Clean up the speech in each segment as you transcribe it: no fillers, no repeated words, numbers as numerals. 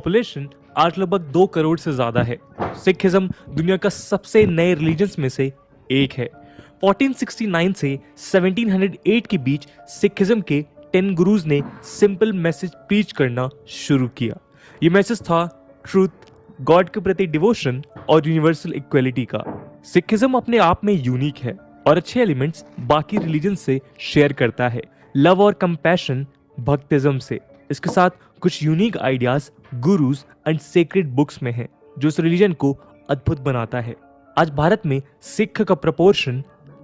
Population आज लगभग 2 करोड़ से ज्यादा है। सिखिज्म दुनिया का सबसे नए रिलीजन्स में से एक है। 1469 से 1708 के बीच सिखिज्म के 10 गुरुज ने सिंपल मैसेज प्रीच करना शुरू किया। ये मैसेज था ट्रूथ, गॉड के प्रति डिवोशन और यूनिवर्सल इक्वलिटी का। सिखिज्म अपने आप में यूनिक है और अच्छे एलिमेंट्स बाकी रिलीजन से शेयर करता है। लव और कंपैशन भक्तिज्म से। इसके साथ कुछ unique ideas gurus and sacred books में हैं, जो इस रिलीजन को अद्भुत बनाता है। आज भारत में सिख का प्रपोर्शन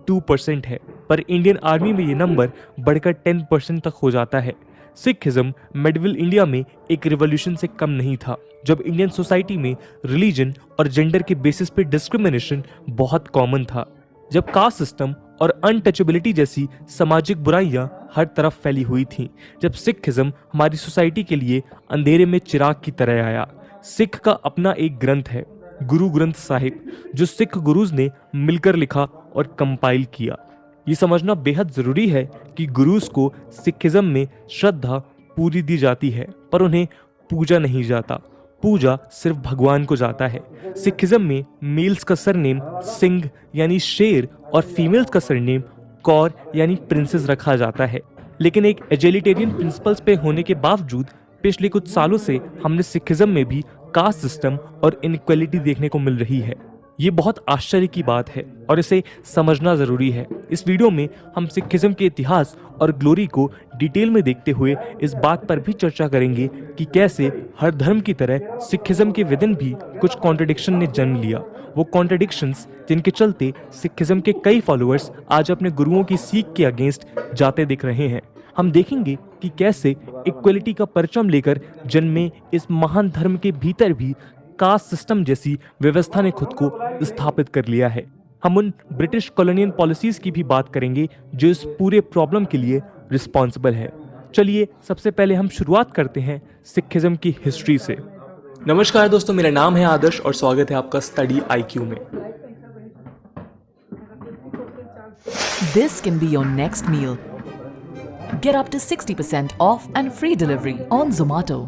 2% है, पर इंडियन आर्मी में ये नंबर बढ़कर 10% तक हो जाता है। सिखिज्म मेडिवल इंडिया में एक रिवॉल्यूशन से कम नहीं था, जब इंडियन सोसाइटी में रिलीजन और जेंडर के बेसिस पे डिस्क्रिमिनेशन बहुत कॉमन था, जब कास्ट सिस्टम और अनटचेबिलिटी जैसी सामाजिक बुराइयां हर तरफ फैली हुई थीं, जब सिखिज्म हमारी सोसाइटी के लिए अंधेरे में चिराग की तरह आया। सिख का अपना एक ग्रंथ है, गुरु ग्रंथ साहिब, जो सिख गुरुज ने मिलकर लिखा और कंपाइल किया। ये समझना बेहद जरूरी है कि गुरुज को सिखिज्म में श्रद्धा पूरी दी जाती है, पर उन्हें पूजा नहीं जाता। पूजा सिर्फ भगवान को जाता है। सिखिज्म में मेल्स का सरनेम सिंह यानी शेर और फीमेल्स का सरनेम कौर यानी प्रिंसेस रखा जाता है। लेकिन एक एजिलिटेरियन प्रिंसिपल्स पे होने के बावजूद पिछले कुछ सालों से हमने सिखिज्म में भी कास्ट सिस्टम और इनइक्वालिटी देखने को मिल रही है। ये बहुत आश्चर्य की बात है और इसे समझना जरूरी है। इस वीडियो में हम सिखिज्म के इतिहास और ग्लोरी को डिटेल में देखते हुए इस बात पर भी चर्चा करेंगे कि कैसे हर धर्म की तरह सिखिज्म के विदिन भी कुछ कॉन्ट्रडिक्शन ने जन्म लिया। वो कॉन्ट्रडिक्शंस जिनके चलते सिखिज्म के कई फॉलोअर्स आज अपने गुरुओं की सीख के अगेंस्ट जाते दिख रहे हैं। हम देखेंगे कि कैसे इक्वलिटी का परचम लेकर जन्मे इस महान धर्म के भीतर भी कास्ट सिस्टम जैसी व्यवस्था ने खुद को स्थापित कर लिया है। हम उन ब्रिटिश कॉलोनियल पॉलिसीज की भी बात करेंगे जो इस पूरे प्रॉब्लम के लिए रिस्पॉन्सिबल है। चलिए सबसे पहले हम शुरुआत करते हैं सिखिज्म की हिस्ट्री से। नमस्कार दोस्तों, मेरा नाम है आदर्श और स्वागत है आपका स्टडी IQ में। This can be your next meal. Get up to 60% off and free delivery on Zomato.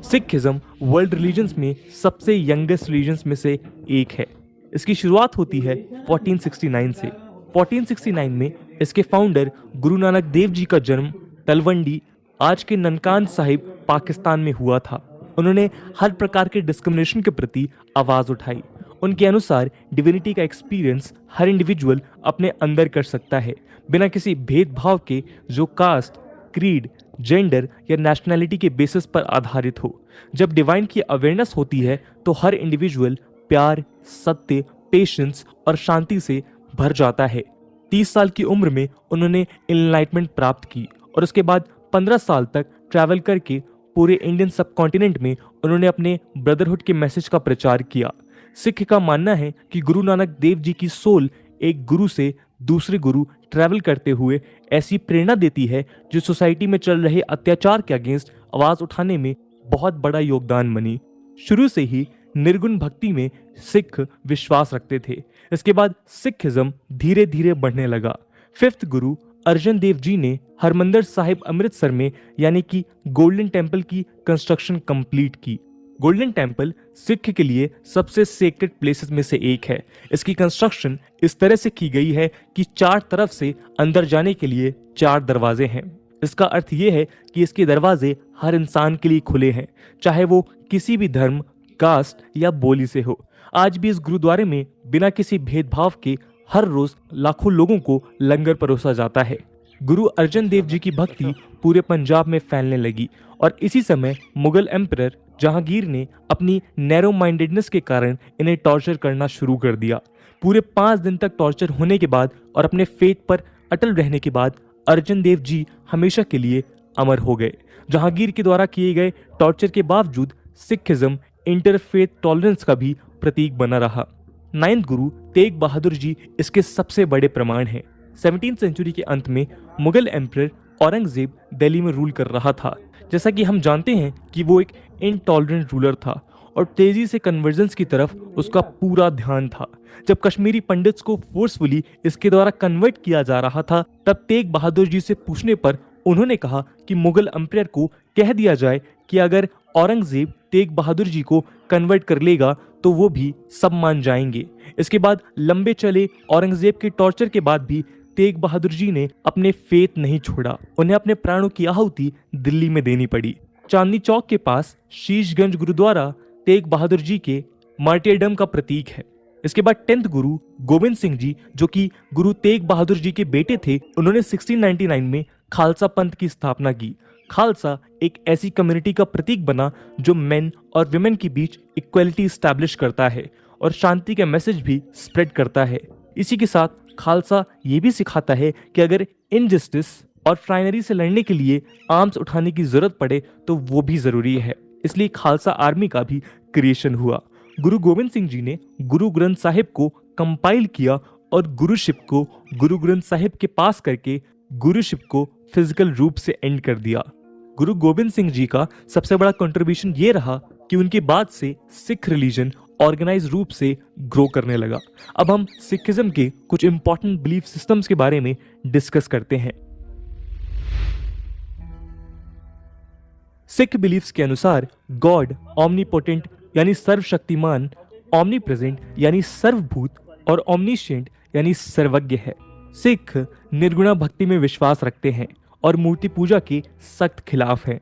Sikhism world religions में सबसे यंगेस्ट रिलीजन्स में से एक है। इसकी शुरुआत होती है 1469 से। 1469 में इसके फाउंडर गुरु नानक देव जी का जन्म तलवंडी, आज के ननकान साहिब, पाकिस्तान में हुआ था। उन्होंने हर प्रकार के डिस्क्रिमिनेशन के प्रति आवाज उठाई। उनके अनुसार डिविनिटी का एक्सपीरियंस हर इंडिविजुअल अपने अंदर कर सकता है, बिना किसी भेदभाव के, जो कास्ट, क्रीड, जेंडर या नेशनैलिटी के बेसिस पर आधारित हो। जब डिवाइन की अवेयरनेस होती है तो हर इंडिविजुअल प्यार, सत्य, पेशेंस और शांति से भर जाता है। 30 साल की उम्र में उन्होंने एनलाइटमेंट प्राप्त की और उसके बाद 15 साल तक ट्रैवल करके पूरे इंडियन सबकॉन्टिनेंट में उन्होंने अपने ब्रदरहुड के मैसेज का प्रचार किया। सिख का मानना है कि गुरु नानक देव जी की सोल एक गुरु से दूसरे गुरु ट्रैवल करते हुए ऐसी प्रेरणा देती है जो सोसाइटी में चल रहे अत्याचार के अगेंस्ट आवाज उठाने में बहुत बड़ा योगदान बनी। शुरू से ही निर्गुण भक्ति में सिख विश्वास रखते थे। इसके बाद सिखिज्म धीरे धीरे बढ़ने लगा। 5th गुरु अर्जन देव जी ने हरमंदिर साहिब अमृतसर में यानी कि गोल्डन टेम्पल की कंस्ट्रक्शन कंप्लीट की। गोल्डन टेम्पल सिख के लिए सबसे सेक्रेड प्लेसेस में से एक है। इसकी कंस्ट्रक्शन इस तरह से की गई है कि 4 तरफ से अंदर जाने के लिए 4 दरवाजे हैं। इसका अर्थ ये है कि इसके दरवाजे हर इंसान के लिए खुले हैं, चाहे वो किसी भी धर्म, कास्ट या बोली से हो। आज भी इस गुरुद्वारे में बिना किसी भेदभाव के हर रोज लाखों लोगों को लंगर परोसा जाता है। गुरु अर्जन देव जी की भक्ति पूरे पंजाब में फैलने लगी और इसी समय मुगल एम्परर जहांगीर ने अपनी नैरो माइंडेडनेस के कारण इन्हें टॉर्चर करना शुरू कर दिया। पूरे 5 दिन तक टॉर्चर होने के बाद और अपने फेथ पर अटल रहने के बाद अर्जन देव जी हमेशा के लिए अमर हो गए। जहांगीर के द्वारा किए गए टॉर्चर के बावजूद सिखिज्म इंटरफेथ टॉलरेंस का भी प्रतीक बना रहा। 9th गुरु तेग बहादुर जी इसके सबसे बड़े प्रमाण हैं। 17th सेंचुरी के अंत में मुगल एम्परर औरंगजेब दिल्ली में रूल कर रहा था। जैसा कि हम जानते हैं कि वो एक इनटॉलरेंट रूलर था और तेजी से कन्वर्जन्स की तरफ उसका पूरा ध्यान था। जब कश्मीरी पंडित्स को फोर्सफुली इसके द्वारा कन्वर्ट किया जा रहा था, तब तेग बहादुर जी से पूछने पर उन्होंने कहा कि मुगल एम्पायर को कह दिया जाए कि अगर औरंगजेब तेग बहादुर जी को कन्वर्ट कर लेगा तो वो भी सब मान जाएंगे। इसके बाद लंबे चले औरंगजेब के टॉर्चर के बाद भी तेग बहादुर जी ने अपने फेथ नहीं छोड़ा। उन्हें अपने प्राणों की आहुति दिल्ली में देनी पड़ी। चांदनी चौक के पास शीशगंज गुरुद्वारा तेग बहादुर जी के मार्टियरडम का प्रतीक है। इसके बाद 10th गुरु गोविंद सिंह जी, जो कि गुरु तेग बहादुर जी के बेटे थे, उन्होंने 1699 में खालसा पंथ की स्थापना की। खालसा एक ऐसी कम्युनिटी का प्रतीक बना जो मेन और विमेन के बीच इक्वलिटी स्टैब्लिश करता है और शांति का मैसेज भी स्प्रेड करता है। इसी के साथ खालसा ये भी सिखाता है कि अगर इनजस्टिस और ट्राइनरी से लड़ने के लिए आर्म्स उठाने की जरूरत पड़े तो वो भी जरूरी है। इसलिए खालसा आर्मी का भी क्रिएशन हुआ। गुरु गोविंद सिंह जी ने गुरु ग्रंथ साहिब को कंपाइल किया और गुरुशिप को गुरु ग्रंथ साहिब के पास करके गुरुशिप को फिजिकल रूप से एंड कर दिया। गुरु गोविंद सिंह जी का सबसे बड़ा कंट्रीब्यूशन ये रहा कि उनके बाद से सिख रिलीजन ऑर्गेनाइज रूप से ग्रो करने लगा। अब हम सिखिज्म के कुछ इंपॉर्टेंट बिलीफ सिस्टम्स के बारे में डिस्कस करते हैं। सिख बिलीफ्स के अनुसार गॉड ऑमनीपोटेंट यानी सर्वशक्तिमान, ऑमनी प्रेजेंट यानी सर्वभूत और ऑमनीशिएंट यानी सर्वज्ञ है। सिख निर्गुणा भक्ति में विश्वास रखते हैं और मूर्ति पूजा के सख्त खिलाफ हैं।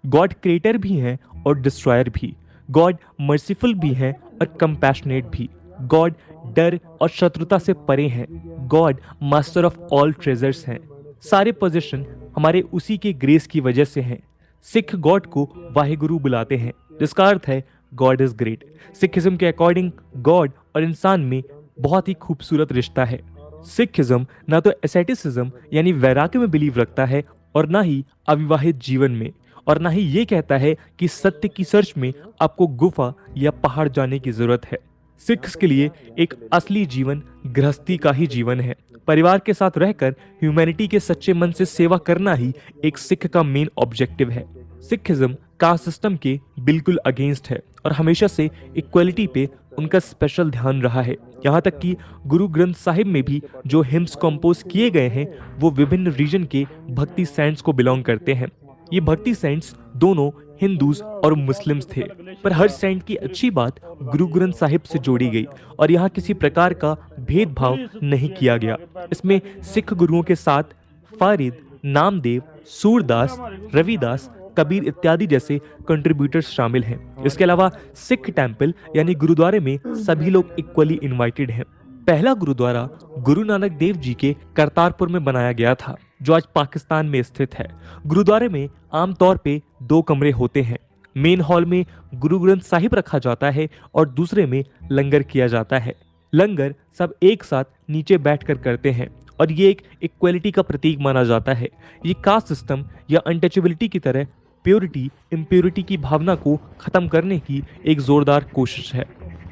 गॉड क्रिएटर भी हैं और डिस्ट्रॉयर भी। गॉड मर्सीफुल भी हैं और कंपैशनेट भी। गॉड डर और शत्रुता से परे हैं। God master of all treasures हैं। सारे पोजीशन हमारे उसी के ग्रेस की वजह से हैं। सिख गॉड को वाहेगुरु बुलाते हैं, जिसका अर्थ है गॉड इज ग्रेट। सिखिज्म के अकॉर्डिंग गॉड और इंसान में बहुत ही खूबसूरत रिश्ता है। सिखिज्म ना तो एसेटिसिज्म यानी वैराग्य में बिलीव रखता है और ना ही अविवाहित जीवन में, और ना ही ये कहता है कि सत्य की सर्च में आपको गुफा या पहाड़ जाने की जरूरत है। सिख्स के लिए एक असली जीवन गृहस्थी का ही जीवन है। परिवार के साथ रहकर ह्यूमैनिटी के सच्चे मन से सेवा करना ही एक सिख का मेन ऑब्जेक्टिव है। सिखिज्म कास्ट सिस्टम के बिल्कुल अगेंस्ट है और हमेशा से इक्वलिटी पे उनका स्पेशल ध्यान रहा है। यहाँ तक कि गुरु ग्रंथ साहिब में भी जो हिम्स कंपोज किए गए हैं वो विभिन्न रीजन के भक्ति सेंट्स को बिलोंग करते हैं। ये भक्ति सेंट्स दोनों हिंदूज और मुस्लिम्स थे, पर हर सेंट की अच्छी बात गुरु ग्रंथ साहिब से जोड़ी गई और यहाँ किसी प्रकार का भेदभाव नहीं किया गया। इसमें सिख गुरुओं के साथ फारिद, नामदेव, सूरदास, रविदास, कबीर इत्यादि जैसे कंट्रीब्यूटर्स शामिल हैं। इसके अलावा सिख टेंपल यानी गुरुद्वारे में सभी लोग इक्वली इनवाइटेड हैं। पहला गुरुद्वारा गुरु नानक देव जी के करतारपुर में बनाया गया था, जो आज पाकिस्तान में स्थित है। गुरुद्वारे में आमतौर पे 2 कमरे होते हैं। मेन हॉल में गुरु ग्रंथ साहिब रखा जाता है और दूसरे में लंगर किया जाता है। लंगर सब एक साथ नीचे बैठकर करते हैं और ये एक इक्वलिटी का प्रतीक माना जाता है। ये कास्ट सिस्टम या अनटचेबिलिटी की तरह प्योरिटी इम्प्योरिटी की भावना को खत्म करने की एक जोरदार कोशिश है।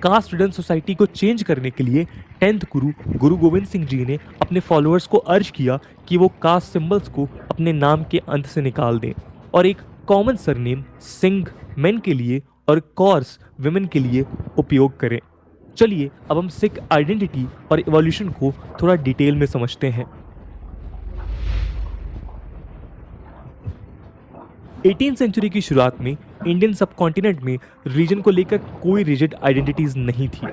कास्ट रिडन सोसाइटी को चेंज करने के लिए 10th गुरु गुरु गोविंद सिंह जी ने अपने फॉलोअर्स को अर्ज किया कि वो कास्ट सिंबल्स को अपने नाम के अंत से निकाल दें और एक कॉमन सरनेम सिंह मेन के लिए और कौर्स विमेन के लिए उपयोग करें। चलिए अब हम सिख आइडेंटिटी और इवोल्यूशन को थोड़ा डिटेल में समझते हैं। 18th सेंचुरी की शुरुआत में इंडियन सबकॉन्टिनेंट में रिलीजन को लेकर कोई रिजिड आइडेंटिटीज नहीं थी।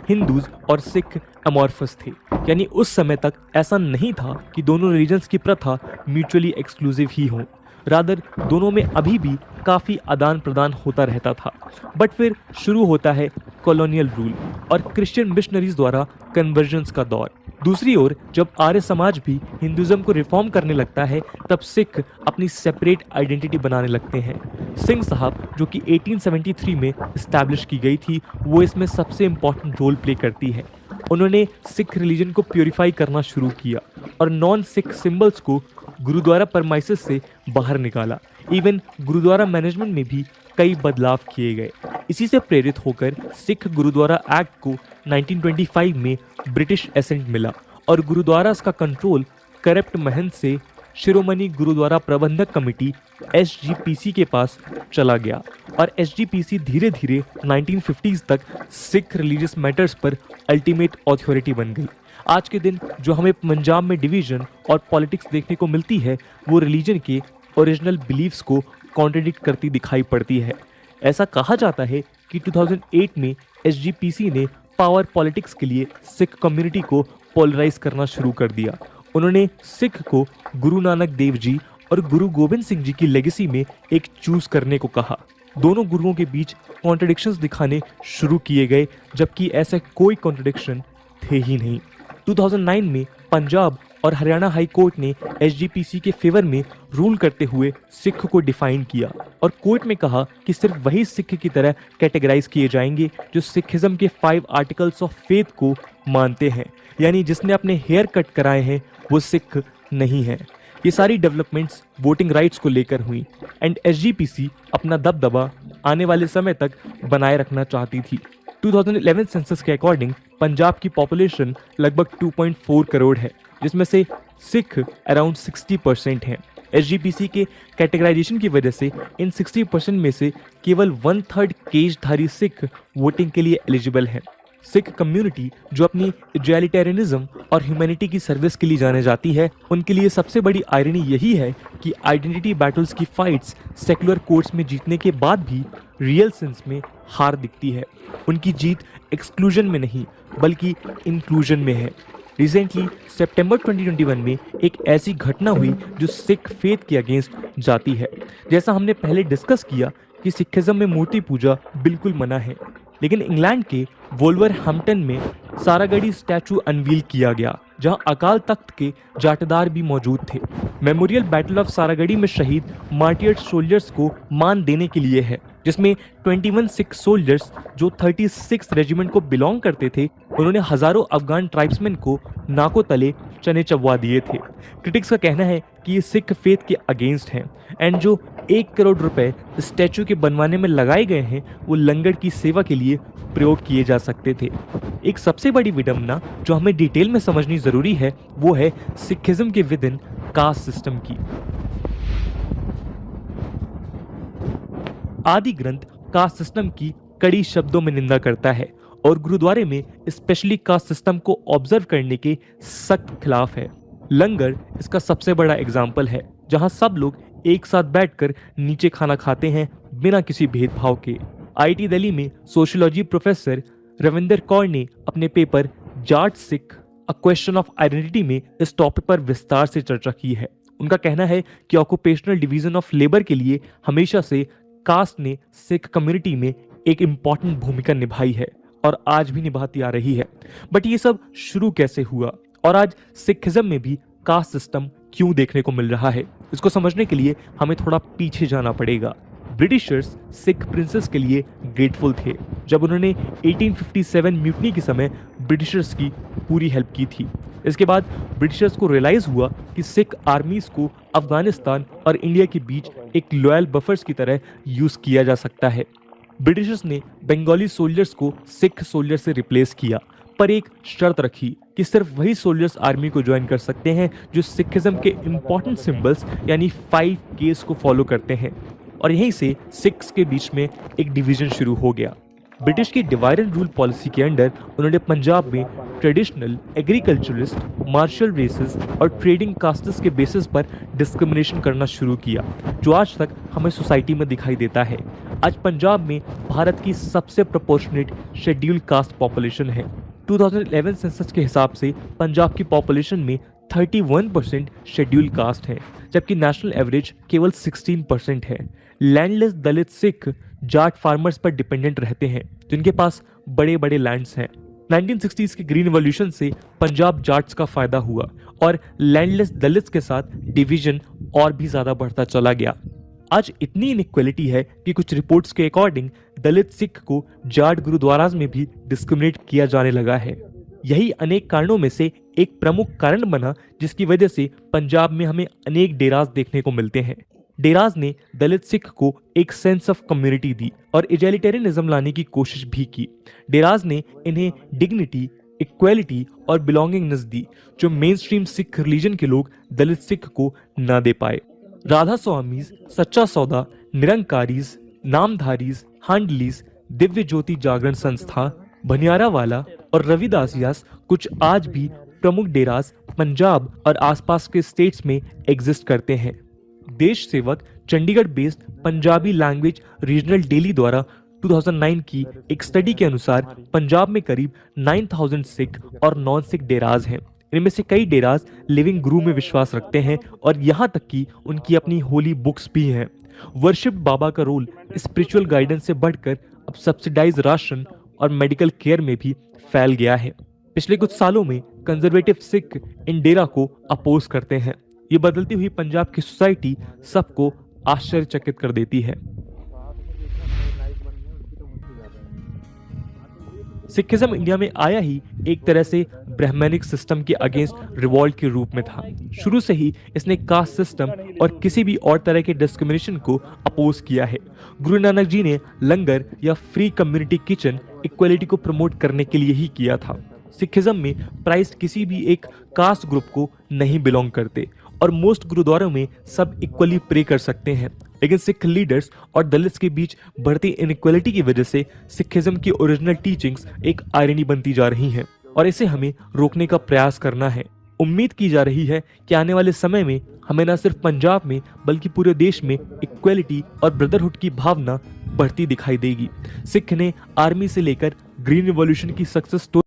हिंदूज और सिख अमॉर्फस थे, यानी उस समय तक ऐसा नहीं था कि दोनों रिलीजन्स की प्रथा म्यूचुअली एक्सक्लूसिव ही हो। रादर दोनों में अभी भी काफ़ी आदान प्रदान होता रहता था। बट फिर शुरू होता है कॉलोनियल रूल और क्रिश्चियन मिशनरीज द्वारा कन्वर्जन्स का दौर। दूसरी ओर जब आर्य समाज भी हिंदुज्म को रिफॉर्म करने लगता है, तब सिख अपनी सेपरेट आइडेंटिटी बनाने लगते हैं। सिंह साहब, जो कि 1873 में इस्टेब्लिश की गई थी, वो इसमें सबसे इम्पॉर्टेंट रोल प्ले करती है। उन्होंने सिख रिलीजन को प्योरीफाई करना शुरू किया और नॉन सिख सिंबल्स को गुरुद्वारा परमाइसेस से बाहर निकाला। इवन गुरुद्वारा मैनेजमेंट में भी कई बदलाव किए गए। इसी से प्रेरित होकर सिख गुरुद्वारा एक्ट को 1925 में ब्रिटिश एसेंट मिला और गुरुद्वारास का कंट्रोल करप्ट महंत से शिरोमणि गुरुद्वारा प्रबंधक कमेटी SGPC के पास चला गया और SGPC धीरे धीरे 1950s तक सिख रिलीजियस मैटर्स पर अल्टीमेट अथॉरिटी बन गई। आज के दिन जो हमें पंजाब में डिवीजन और पॉलिटिक्स देखने को मिलती है वो रिलीजन के ओरिजिनल बिलीफ्स को कॉन्ट्रडिक्ट करती दिखाई पड़ती है। ऐसा कहा जाता है कि 2008 में SGPC ने पावर पॉलिटिक्स के लिए सिख कम्युनिटी को पोलराइज करना शुरू कर दिया। उन्होंने सिख को गुरु नानक देव जी और गुरु गोबिंद सिंह जी की लेगेसी में एक चूज करने को कहा। दोनों गुरुओं के बीच कॉन्ट्रडिक्शंस दिखाने शुरू किए गए, जबकि ऐसे कोई कॉन्ट्रडिक्शन थे ही नहीं। 2009 में पंजाब और हरियाणा हाई कोर्ट ने SGPC के फेवर में रूल करते हुए सिख को डिफाइन किया और कोर्ट में कहा कि सिर्फ वही सिख की तरह कैटेगराइज किए जाएंगे जो सिखिज्म के 5 आर्टिकल्स ऑफ फेथ को मानते हैं, यानी जिसने अपने हेयर कट कराए हैं वो सिख नहीं है। ये सारी डेवलपमेंट्स वोटिंग राइट्स को लेकर हुई एंड SGPC अपना दबदबा आने वाले समय तक बनाए रखना चाहती थी। 2011 सेंसस के अकॉर्डिंग पंजाब की पॉपुलेशन लगभग 2.4 करोड़ है, जिसमें से सिख अराउंड 60% हैं। SGPC के कैटेगराइजेशन की वजह से इन 60% में से केवल 1/3 केशधारी सिख वोटिंग के लिए एलिजिबल हैं। सिख कम्युनिटी जो अपनी इगैलिटेरियनिज्म और ह्यूमैनिटी की सर्विस के लिए जाने जाती है, उनके लिए सबसे बड़ी आयरनी यही है कि आइडेंटिटी बैटल्स की फाइट्स सेक्युलर कोर्ट्स में जीतने के बाद भी रियल सेंस में हार दिखती है। उनकी जीत एक्सक्लूजन में नहीं बल्कि इंक्लूजन में है। रिसेंटली सितंबर 2021 में एक ऐसी घटना हुई जो सिख फेथ के अगेंस्ट जाती है। जैसा हमने पहले डिस्कस किया कि सिखिज्म में मूर्ति पूजा बिल्कुल मना है, लेकिन इंग्लैंड के वोल्वरहैम्पटन में सारागढ़ी स्टैचू अनवील किया गया, जहां अकाल तख्त के जाटेदार भी मौजूद थे। मेमोरियल बैटल ऑफ सारागढ़ी में शहीद मार्टियर्ड सोल्जर्स को मान देने के लिए है, जिसमें 21 सिख सोल्जर्स जो 36 रेजिमेंट को बिलोंग करते थे, उन्होंने हजारों अफगान ट्राइब्समैन को नाकों तले चने चबवा दिए थे। क्रिटिक्स का कहना है कि ये सिख फेथ के अगेंस्ट हैं एंड जो 1 करोड़ रुपए स्टैचू के बनवाने में लगाए गए हैं वो लंगर की सेवा के लिए प्रयोग किए जा सकते थे। एक सबसे बड़ी विडंबना जो हमें डिटेल में समझनी जरूरी है वो है सिखिज्म के विद इन कास्ट सिस्टम की। आदि ग्रंथ कास्ट सिस्टम की कड़ी शब्दों में निंदा करता है और गुरुद्वारे में स्पेशली कास्ट सिस्टम को ऑब्जर्व करने के सख्त खिलाफ है। लंगर इसका सबसे बड़ा एग्जाम्पल है, जहां सब लोग एक साथ बैठकर नीचे खाना खाते हैं बिना किसी भेदभाव के। IIT दिल्ली में सोशियोलॉजी प्रोफेसर रविंदर कौर ने अपने paper Jat Sikh a question of identity में इस टॉपिक पर विस्तार से चर्चा की है। उनका कहना है कि ऑक्यूपेशनल डिवीजन ऑफ लेबर के लिए हमेशा से कास्ट ने सिख कम्युनिटी में एक इम्पॉर्टेंट भूमिका निभाई है और आज भी निभाती आ रही है। बट ये सब शुरू कैसे हुआ और आज सिखिज्म में भी कास्ट सिस्टम क्यों देखने को मिल रहा है, इसको समझने के लिए हमें थोड़ा पीछे जाना पड़ेगा। ब्रिटिशर्स सिख प्रिंसेस के लिए ग्रेटफुल थे जब उन्होंने 1857 म्यूटनी के समय ब्रिटिशर्स की पूरी हेल्प की थी। इसके बाद ब्रिटिशर्स को रियलाइज हुआ कि सिख आर्मीज को अफगानिस्तान और इंडिया के बीच एक लॉयल बफर्स की तरह यूज किया जा सकता है। ब्रिटिशर्स ने बंगाली सोल्जर्स को सिख सोल्जर से रिप्लेस किया, पर एक शर्त रखी कि सिर्फ वही सोल्जर्स आर्मी को ज्वाइन कर सकते हैं जो सिखिज्म के इंपॉर्टेंट सिंबल्स यानी 5 Ks को फॉलो करते हैं। और यहीं से सिख्स के बीच में एक डिवीजन शुरू हो गया। ब्रिटिश की डिवाइड एंड रूल पॉलिसी के अंडर उन्होंने पंजाब में ट्रेडिशनल एग्रीकल्चरिस्ट, मार्शल रेसेस और ट्रेडिंग कास्ट्स के बेसिस पर डिस्क्रिमिनेशन करना शुरू किया, जो आज तक हमें सोसाइटी में दिखाई देता है। आज पंजाब में भारत की सबसे प्रोपोर्शनेट शेड्यूल कास्ट पॉपुलेशन है। 2011 सेंसस के हिसाब से पंजाब की पॉपुलेशन में 31% शेड्यूल कास्ट है, जबकि नेशनल एवरेज केवल 16% है। लैंडलेस दलित सिख जाट फार्मर्स पर डिपेंडेंट रहते हैं, जिनके पास बड़े बड़े लैंड्स हैं। 1960s के ग्रीन रिवॉल्यूशन से पंजाब जाट्स का फायदा हुआ और लैंडलेस दलित्स के साथ डिवीजन और भी ज्यादा बढ़ता चला गया। आज इतनी इनइक्वालिटी है कि कुछ रिपोर्ट्स के अकॉर्डिंग दलित सिख को जाट गुरुद्वाराज में भी डिस्क्रिमिनेट किया जाने लगा है। यही अनेक कारणों में से एक प्रमुख कारण बना जिसकी वजह से पंजाब में हमें अनेक डेराज देखने को मिलते हैं। डेराज ने दलित सिख को एक सेंस ऑफ कम्युनिटी दी और इगैलिटेरियनिज्म लाने की कोशिश भी की। डेराज ने इन्हें डिग्निटी, इक्वालिटी और बिलोंगिंगनेस दी जो मेन स्ट्रीम सिख रिलीजन के लोग दलित सिख को ना दे पाए। राधा स्वामीज, सच्चा सौदा, निरंकारीज, नामधारीज, हांडलीज, दिव्य ज्योति जागरण संस्था, भनियारावाला और रविदासियास कुछ आज भी प्रमुख डेरास पंजाब और आसपास के स्टेट्स में एग्जिस्ट करते हैं। देश सेवक Chandigarh based Punjabi language regional daily द्वारा 2009 की एक स्टडी के अनुसार पंजाब में करीब 9000 सिख और नॉन सिख डेराज हैं। इनमें से कई डेराज लिविंग गुरु में विश्वास रखते हैं और यहाँ तक कि उनकी अपनी होली बुक्स भी हैं। वर्शिप बाबा का रोल स्पिरिचुअल गाइडेंस से बढ़कर अब सब्सिडाइज राशन और मेडिकल केयर में भी फैल गया है। पिछले कुछ सालों में कंजर्वेटिव सिख इन डेरा को अपोज करते हैं। ये बदलती हुई पंजाब की सोसाइटी सबको आश्चर्यचकित कर देती है। सिखिज्म इंडिया में आया ही एक तरह से ब्राह्मणिक सिस्टम के अगेंस्ट रिवॉल्ट के रूप में था। शुरू से ही इसने कास्ट सिस्टम और किसी भी और तरह के डिस्क्रिमिनेशन को अपोज किया है। गुरु नानक जी ने लंगर या फ्री कम्युनिटी किचन इक्वलिटी को प्रमोट करने के लिए ही किया था। सिखिज्म में प्राइस्ट किसी भी एक कास्ट ग्रुप को नहीं बिलोंग करते और मोस्ट गुरुद्वारों में सब इक्वली प्रे कर सकते हैं। लेकिन सिख लीडर्स और दलित्स के बीच बढ़ती इनइक्वालिटी की वजह से सिखिज्म की ओरिजिनल टीचिंग्स एक आयरनी बनती जा रही हैं और इसे हमें रोकने का प्रयास करना है। उम्मीद की जा रही है कि आने वाले समय में हमें न सिर्फ पंजाब में बल्कि पूरे देश में इक्वलिटी और ब्रदरहुड की भावना बढ़ती दिखाई देगी। सिख ने आर्मी से लेकर ग्रीन रिवॉल्यूशन की सक्सेस स्टोरी